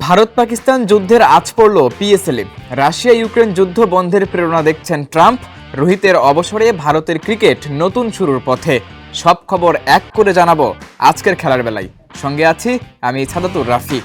ভারত পাকিস্তান যুদ্ধের আঁচ পড়ল পিএসএলে। রাশিয়া ইউক্রেন যুদ্ধ বন্ধের প্রেরণা দেখছেন ট্রাম্প। রোহিতের অবসরে ভারতের ক্রিকেট নতুন শুরুর পথে। সব খবর এক করে জানাবো আজকের খেলার বেলায়। সঙ্গে আছি আমি সাদাতুর রাফি।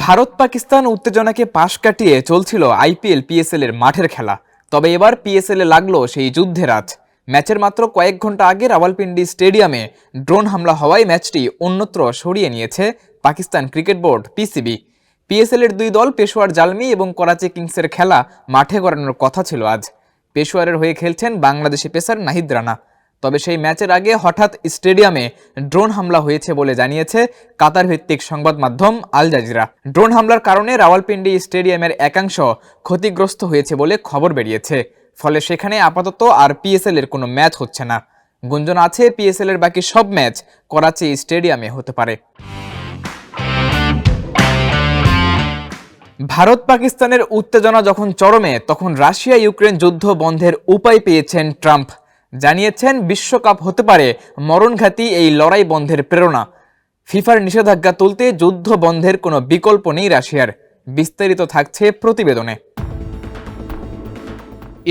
ভারত পাকিস্তান উত্তেজনাকে পাশ কাটিয়ে চলছিল আইপিএল পিএসএল এর মাঠের খেলা। তবে এবার পিএসএলে লাগলো সেই যুদ্ধের আঁচ। ম্যাচের মাত্র কয়েক ঘন্টা আগে রাওয়ালপিন্ডি স্টেডিয়ামে ড্রোন হামলা হওয়ায় ম্যাচটি অন্যত্র সরিয়ে নিয়েছে Pakistan cricket board PCB. PSL এর দুই দল পেশোয়ার জালমি এবং করাচি কিংসের খেলা মাঠে করানোর কথা ছিল আজ। পেশোয়ারের হয়ে খেলছেন বাংলাদেশি পেসার নাহিদ রানা। তবে সেই ম্যাচের আগে হঠাৎ স্টেডিয়ামে ড্রোন হামলা হয়েছে বলে জানিয়েছে কাতার ভিত্তিক সংবাদ মাধ্যম আল জাজিরা। ড্রোন হামলার কারণে রাওয়ালপিন্ডি স্টেডিয়ামের একাংশ ক্ষতিগ্রস্ত হয়েছে বলে খবর বেরিয়েছে। ফলে সেখানে আপাতত আর পিএসএল এর কোনো ম্যাচ হচ্ছে না। গুঞ্জন আছে পিএসএল এর বাকি সব ম্যাচ করাচি স্টেডিয়ামে হতে পারে। ভারত পাকিস্তানের উত্তেজনা যখন চরমে, তখন রাশিয়া ইউক্রেন যুদ্ধ বন্ধের উপায় পেয়েছেন ট্রাম্প। জানিয়েছেন বিশ্বকাপ হতে পারে মরণঘাতী এই লড়াই বন্ধের প্রেরণা। ফিফার নিষেধাজ্ঞা তুলতে যুদ্ধ বন্ধের কোনো বিকল্প নেই রাশিয়ার। বিস্তারিত থাকছে প্রতিবেদনে।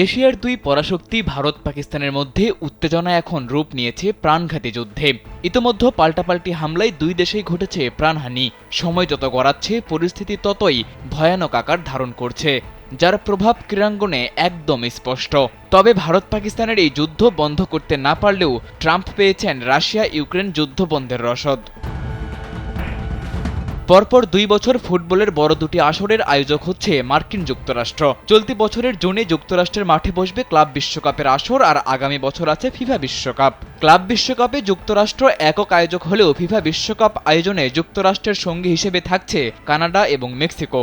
এশিয়ার দুই পরাশক্তি ভারত পাকিস্তানের মধ্যে উত্তেজনা এখন রূপ নিয়েছে প্রাণঘাতী যুদ্ধে। ইতোমধ্যে পাল্টাপাল্টি হামলায় দুই দেশেই ঘটেছে প্রাণহানি। সময় যত গড়াচ্ছে পরিস্থিতি ততই ভয়ানক আকার ধারণ করছে, যার প্রভাব ক্রীড়াঙ্গনে একদম স্পষ্ট। তবে ভারত পাকিস্তানের এই যুদ্ধ বন্ধ করতে না পারলেও ট্রাম্প পেয়েছেন রাশিয়া ইউক্রেন যুদ্ধ বন্ধের রসদ। পরপর 2 বছর ফুটবলের বড় দুটি আসরের আয়োজক হচ্ছে মার্কিন যুক্তরাষ্ট্র। চলতি বছরের জুনে যুক্তরাষ্ট্রের মাঠে বসবে ক্লাব বিশ্বকাপের আসর, আর আগামী বছর আছে ফিফা বিশ্বকাপ। ক্লাব বিশ্বকাপে যুক্তরাষ্ট্র একক আয়োজক হলেও ফিফা বিশ্বকাপ আয়োজনে যুক্তরাষ্ট্রের সঙ্গী হিসেবে থাকছে কানাডা এবং মেক্সিকো।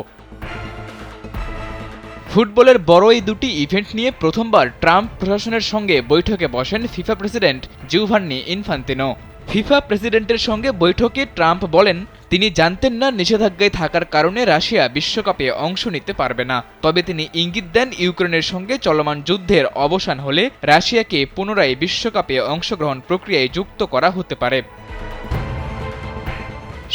ফুটবলের বড় এই দুটি ইভেন্ট নিয়ে প্রথমবার ট্রাম্প প্রশাসনের সঙ্গে বৈঠকে বসেন FIFA president Giovanni Infantino. FIFA প্রেসিডেন্টের সঙ্গে বৈঠকে ট্রাম্প বলেন তিনি জানতেন না নিষেধাজ্ঞায় থাকার কারণে রাশিয়া বিশ্বকাপে অংশ নিতে পারবে না। তবে তিনি ইঙ্গিত দেন ইউক্রেনের সঙ্গে চলমান যুদ্ধের অবসান হলে রাশিয়াকে পুনরায় বিশ্বকাপে অংশগ্রহণ প্রক্রিয়ায় যুক্ত করা হতে পারে।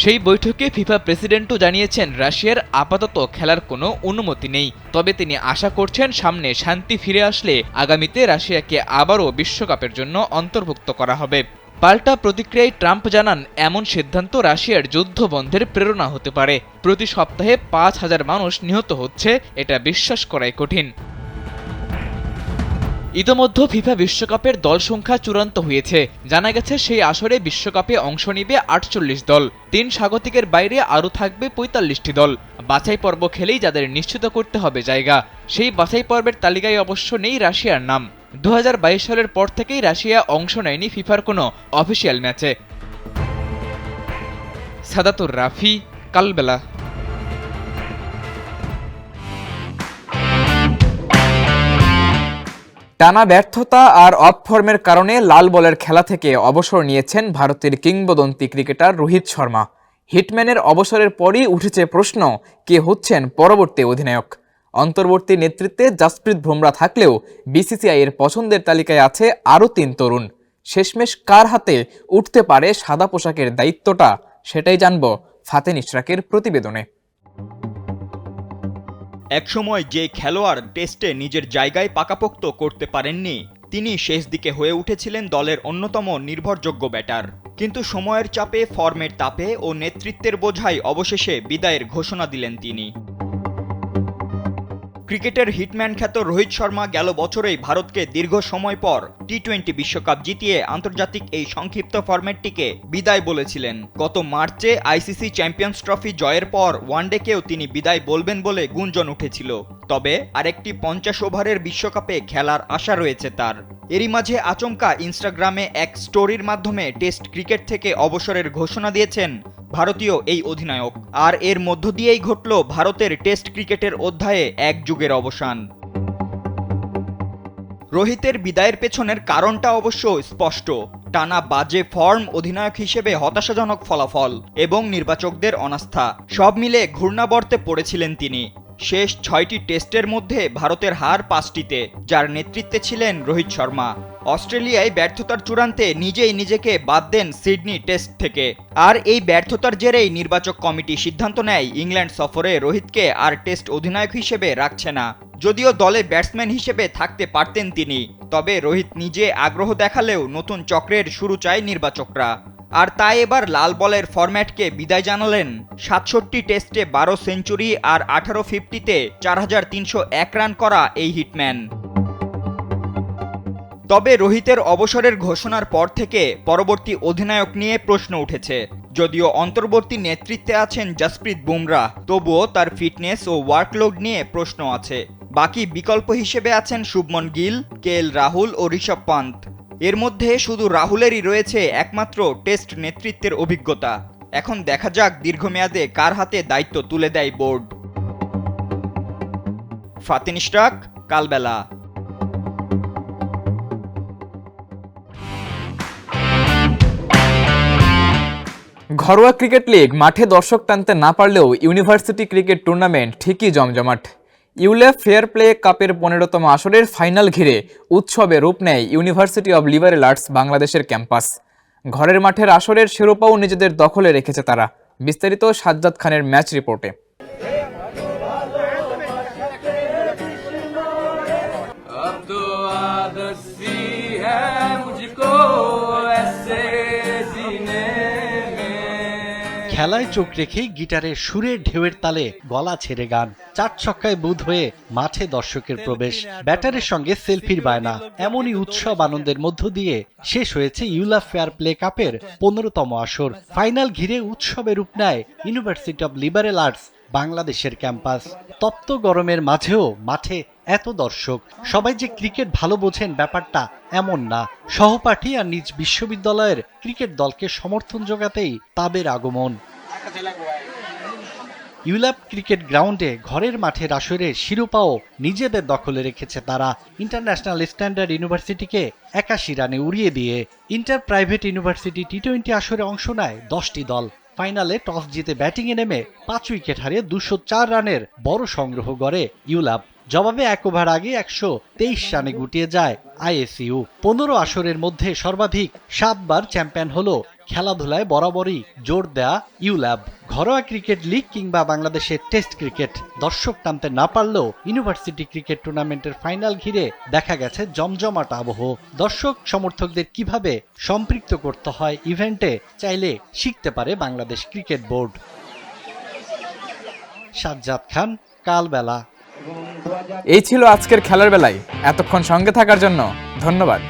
সেই বৈঠকে ফিফা প্রেসিডেন্টও জানিয়েছেন রাশিয়ার আপাতত খেলার কোনো অনুমতি নেই। তবে তিনি আশা করছেন সামনে শান্তি ফিরে আসলে আগামীতে রাশিয়াকে আবারও বিশ্বকাপের জন্য অন্তর্ভুক্ত করা হবে। পাল্টা প্রতিক্রিয়ায় ট্রাম্প জানান এমন সিদ্ধান্ত রাশিয়ার যুদ্ধ বন্ধের প্রেরণা হতে পারে। প্রতি সপ্তাহে 5,000 মানুষ নিহত হচ্ছে, এটা বিশ্বাস করাই কঠিন। ইতোমধ্যে ফিফা বিশ্বকাপের দল সংখ্যা চূড়ান্ত হয়েছে। জানা গেছে সেই আসরে বিশ্বকাপে অংশ নিবে 48 দল। 3 স্বাগতিকের বাইরে আরও থাকবে 45টি দল। বাছাই পর্ব খেলেই যাদের নিশ্চিত করতে হবে জায়গা, সেই বাছাই পর্বের তালিকায় অবশ্য নেই রাশিয়ার নাম। 2022 সালের পর থেকেই রাশিয়া অংশ নেয়নি ফিফার কোনো অফিসিয়াল ম্যাচে। সাদাতুর রাফি, কালবেলা। টানা ব্যর্থতা আর অফ ফর্মের কারণে লাল বলের খেলা থেকে অবসর নিয়েছেন ভারতের কিংবদন্তি ক্রিকেটার রোহিত শর্মা। হিটম্যানের অবসরের পরই উঠেছে প্রশ্ন, কে হচ্ছেন পরবর্তী অধিনায়ক। অন্তর্বর্তী নেতৃত্বে জাসপ্রীত বুমরা থাকলেও বিসিসিআই এর পছন্দের তালিকায় আছে আরও 3 তরুণ। শেষমেশ কার হাতে উঠতে পারে সাদা পোশাকের দায়িত্বটা, সেটাই জানব ফাতেন ইশরাকের প্রতিবেদনে। একসময় যে খেলোয়াড় টেস্টে নিজের জায়গায় পাকাপোক্ত করতে পারেননি, তিনি শেষ দিকে হয়ে উঠেছিলেন দলের অন্যতম নির্ভরযোগ্য ব্যাটার। কিন্তু সময়ের চাপে, ফর্মের তাপে ও নেতৃত্বের বোঝায় অবশেষে বিদায়ের ঘোষণা দিলেন তিনি। ক্রিকেটের হিটম্যান খ্যাত রোহিত শর্মা গেল বছরেই ভারতকে দীর্ঘ সময় পর টি-20 বিশ্বকাপ জিতিয়ে আন্তর্জাতিক এই সংক্ষিপ্ত ফরম্যাটটিকে বিদায় বলেছিলেন। গত মার্চে আইসিসি চ্যাম্পিয়ন্স ট্রফি জয়ের পর ওয়ানডেকেও তিনি বিদায় বলবেন বলে গুঞ্জন উঠেছিল। তবে আরেকটি 50 ওভারের বিশ্বকাপে খেলার আশা রয়েছে তার। এরই মাঝে আচমকা ইনস্টাগ্রামে এক স্টোরির মাধ্যমে টেস্ট ক্রিকেট থেকে অবসরের ঘোষণা দিয়েছেন ভারতীয় এই অধিনায়ক। আর এর মধ্য দিয়েই ঘটল ভারতের টেস্ট ক্রিকেটের অধ্যায়ে এক যুগের অবসান। রোহিতের বিদায়ের পেছনের কারণটা অবশ্য স্পষ্ট। টানা বাজে ফর্ম, অধিনায়ক হিসেবে হতাশাজনক ফলাফল এবং নির্বাচকদের অনাস্থা, সব মিলে ঘূর্ণাবর্তে পড়েছিলেন তিনি। শেষ 6টি টেস্টের মধ্যে ভারতের হার 5টিতে, যার নেতৃত্বে ছিলেন রোহিত শর্মা। অস্ট্রেলিয়ায় ব্যর্থতার চূড়ান্তে নিজেই নিজেকে বাদ দেন সিডনি টেস্ট থেকে। আর এই ব্যর্থতার জেরেই নির্বাচক কমিটি সিদ্ধান্ত নেয় ইংল্যান্ড সফরে রোহিতকে আর টেস্ট অধিনায়ক হিসেবে রাখছে না। যদিও দলে ব্যাটসম্যান হিসেবে থাকতে পারতেন তিনি, তবে রোহিত নিজে আগ্রহ দেখালেও নতুন চক্রের শুরু চায় নির্বাচকরা। আর তাই এবার লাল বলের ফরম্যাটকে বিদায় জানালেন 67 টেস্টে 12 সেঞ্চুরি আর 18 ফিফটিতে 4301 রান করা এই হিটম্যান। তবে রোহিতের অবসরের ঘোষণার পর থেকে পরবর্তী অধিনায়ক নিয়ে প্রশ্ন উঠেছে। যদিও অন্তর্বর্তী নেতৃত্বে আছেন জসপ্রীত বুমরাহ, তবুও তার ফিটনেস ও ওয়ার্কলোড নিয়ে প্রশ্ন আছে। বাকি বিকল্প হিসেবে আছেন শুভমন গিল, কেএল রাহুল ও ঋষভ পান্ত। এর মধ্যে শুধু রাহুলেরই রয়েছে একমাত্র টেস্ট নেতৃত্বের অভিজ্ঞতা। এখন দেখা যাক দীর্ঘমেয়াদে কার হাতে দায়িত্ব তুলে দেয় বোর্ড। ফাতিন ইশরাক, কালবেলা। ঘরোয়া ক্রিকেট লিগ মাঠে দর্শক টানতে না পারলেও ইউনিভার্সিটি ক্রিকেট টুর্নামেন্ট ঠিকই জমজমাট। ইউলেফ ফেয়ার প্লে কাপের 15তম আসরের ফাইনাল ঘিরে উৎসবে রূপ নেয় ইউনিভার্সিটি অব লিবারেল আর্টস বাংলাদেশের ক্যাম্পাস। ঘরের মাঠের আসরের শিরোপাও নিজেদের দখলে রেখেছে তারা। বিস্তারিত সাজ্জাদ খানের ম্যাচ রিপোর্টে। খেলায় চোখ রেখেই গিটারের সুরের ঢেউয়ের তালে গলা ছেড়ে গান, 4 ছক্কায় বুঁদ হয়ে মাঠে দর্শকের প্রবেশ, ব্যাটারের সঙ্গে সেলফির বায়না, এমনই উৎসব আনন্দের মধ্য দিয়ে শেষ হয়েছে ইউলেফ ফেয়ার প্লে কাপের 15তম আসর। ফাইনাল ঘিরে উৎসবে রূপ নেয় ইউনিভার্সিটি অব লিবারেল আর্টস বাংলাদেশের ক্যাম্পাস। তপ্ত গরমের মাঝেও মাঠে এত দর্শক। সবাই যে ক্রিকেট ভালো বোঝেন ব্যাপারটা এমন না। সহপাঠী আর নিজ বিশ্ববিদ্যালয়ের ক্রিকেট দলকে সমর্থন জোগাতেই তাদের আগমন। ইউল্যাব ক্রিকেট গ্রাউন্ডে ঘরের মাঠের আসরে শিরোপাও নিজেদের দখলে রেখেছে তারা। ইন্টারন্যাশনাল স্ট্যান্ডার্ড ইউনিভার্সিটিকে 81 রানে উড়িয়ে দিয়ে ইন্টার প্রাইভেট ইউনিভার্সিটি টি-20 আসরে অংশ নেয় 10টি দল। ফাইনালে টস জিতে ব্যাটিংয়ে নেমে 5 উইকেট হারিয়ে 204 রানের বড় সংগ্রহ করে ইউল্যাব। জবাবে 1 ওভার আগে 123 রানে গুটিয়ে যায় আইএসইউ। 15 আসরের মধ্যে সর্বাধিক 7 বার চ্যাম্পিয়ন হলো খেলাধুলায় বরাবরই জোর দেয়া ইউল্যাব। ঘরোয়া ক্রিকেট লিগ কিংবা বাংলাদেশের টেস্ট ক্রিকেট দর্শক টানতে না পারলেও ইউনিভার্সিটি ক্রিকেট টুর্নামেন্টের ফাইনাল ঘিরে দেখা গেছে জমজমাট আবহ। দর্শক সমর্থকদের কিভাবে সম্পৃক্ত করতে হয় ইভেন্টে চাইলে শিখতে পারে বাংলাদেশ ক্রিকেট বোর্ড। সাজ্জাদ খান, কালবেলা। এই ছিল আজকের খেলার বেলায়। এতক্ষণ সঙ্গে থাকার জন্য ধন্যবাদ।